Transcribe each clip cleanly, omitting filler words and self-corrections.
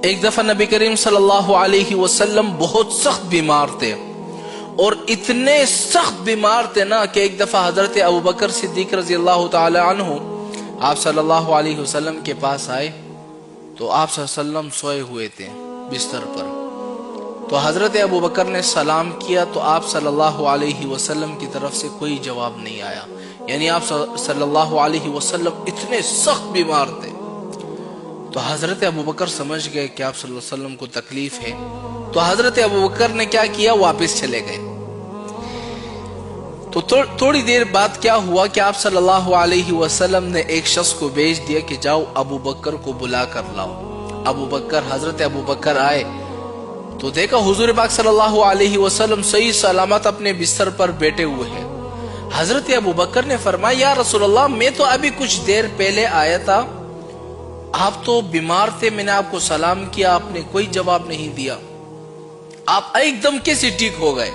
ایک دفعہ نبی کریم صلی اللہ علیہ وسلم بہت سخت بیمار تھے، اور اتنے سخت بیمار تھے نا کہ ایک دفعہ حضرت ابوبکر صدیق رضی اللہ تعالی عنہ آپ صلی اللہ علیہ وسلم کے پاس آئے تو آپ صلی اللہ علیہ وسلم سوئے ہوئے تھے بستر پر۔ تو حضرت ابوبکر نے سلام کیا تو آپ صلی اللہ علیہ وسلم کی طرف سے کوئی جواب نہیں آیا، یعنی آپ صلی اللہ علیہ وسلم اتنے سخت بیمار تھے۔ تو حضرت ابوبکر سمجھ گئے کہ آپ صلی اللہ علیہ وسلم کو تکلیف ہے، تو حضرت ابوبکر نے کیا کیا، واپس چلے گئے۔ تو تھوڑی دیر بعد کیا ہوا کہ آپ صلی اللہ علیہ وسلم نے ایک شخص کو بھیج دیا کہ جاؤ ابوبکر کو بلا کر لاؤ۔ حضرت ابوبکر آئے تو دیکھا حضور پاک صلی اللہ علیہ وسلم صحیح سلامت اپنے بستر پر بیٹھے ہوئے ہیں۔ حضرت ابوبکر نے فرمایا یا رسول اللہ، میں تو ابھی کچھ دیر پہلے آیا تھا، آپ تو بیمار تھے، میں نے آپ کو سلام کیا، آپ نے کوئی جواب نہیں دیا، آپ ایک دم کیسے ٹھیک ہو گئے؟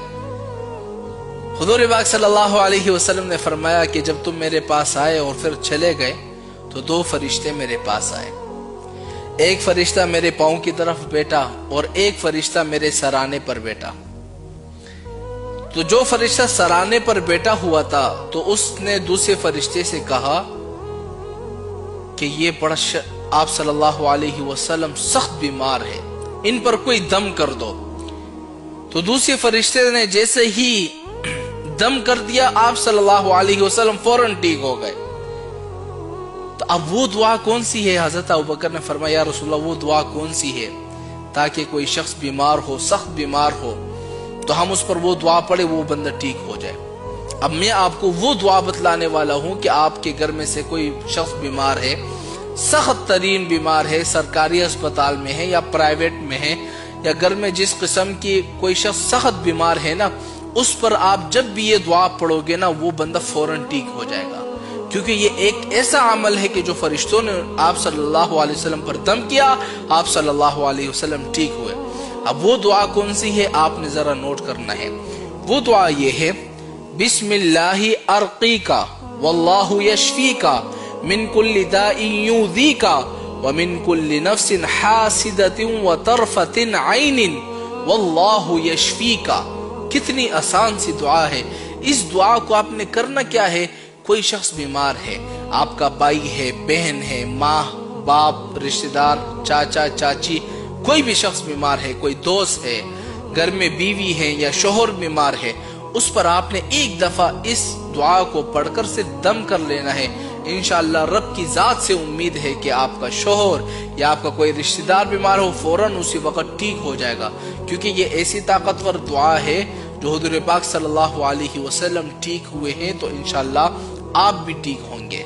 حضور پاک صلی اللہ علیہ وسلم نے فرمایا کہ جب تم میرے پاس آئے اور پھر چلے گئے تو دو فرشتے میرے پاس آئے، ایک فرشتہ میرے پاؤں کی طرف بیٹھا اور ایک فرشتہ میرے سرانے پر بیٹھا۔ تو جو فرشتہ سرانے پر بیٹھا ہوا تھا تو اس نے دوسرے فرشتے سے کہا کہ یہ بڑا آپ صلی اللہ علیہ وسلم سخت بیمار ہے، ان پر کوئی دم کر دو۔ تو دوسرے فرشتے نے جیسے ہی دم کر دیا، آپ صلی اللہ علیہ وسلم فوراً ٹھیک ہو گئے۔ تو اب وہ دعا کون سی ہے؟ حضرت ابوبکر نے فرمایا یا رسول اللہ، وہ دعا کون سی ہے تاکہ کوئی شخص بیمار ہو، سخت بیمار ہو تو ہم اس پر وہ دعا پڑھے، وہ بندہ ٹھیک ہو جائے۔ اب میں آپ کو وہ دعا بتلانے والا ہوں کہ آپ کے گھر میں سے کوئی شخص بیمار ہے، سخت ترین بیمار ہے، سرکاری اسپتال میں ہے یا پرائیویٹ میں ہے، یا گھر میں جس قسم کی کوئی شخص سخت بیمار ہے نا، اس پر آپ جب بھی یہ دعا پڑھو گے نا، وہ بندہ فوراً ٹھیک ہو جائے گا، کیونکہ یہ ایک ایسا عمل ہے کہ جو فرشتوں نے آپ صلی اللہ علیہ وسلم پر دم کیا، آپ صلی اللہ علیہ وسلم ٹھیک ہوئے۔ اب وہ دعا کون سی ہے آپ نے ذرا نوٹ کرنا ہے۔ وہ دعا یہ ہے، بسم اللہ ارقیکا واللہ یشفیکا من کل داء یؤذیکا ومن کل نفس حاسدۃ وطرفۃ عین واللہ یشفیکا۔ کتنی آسان سی دعا ہے۔ اس دعا کو آپ نے کرنا کیا ہے، کوئی شخص بیمار ہے، آپ کا بھائی ہے، بہن ہے، ماں باپ، رشتہ دار، چاچا چاچی، کوئی بھی شخص بیمار ہے، کوئی دوست ہے، گھر میں بیوی ہے یا شوہر بیمار ہے، اس پر آپ نے ایک دفعہ اس دعا کو پڑھ کر سے دم کر لینا ہے۔ انشاءاللہ رب کی ذات سے امید ہے کہ آپ کا شوہر یا آپ کا کوئی رشتہ دار بیمار ہو، فوراً اسی وقت ٹھیک ہو جائے گا، کیونکہ یہ ایسی طاقتور دعا ہے جو حضور پاک صلی اللہ علیہ وسلم ٹھیک ہوئے ہیں، تو انشاءاللہ آپ بھی ٹھیک ہوں گے۔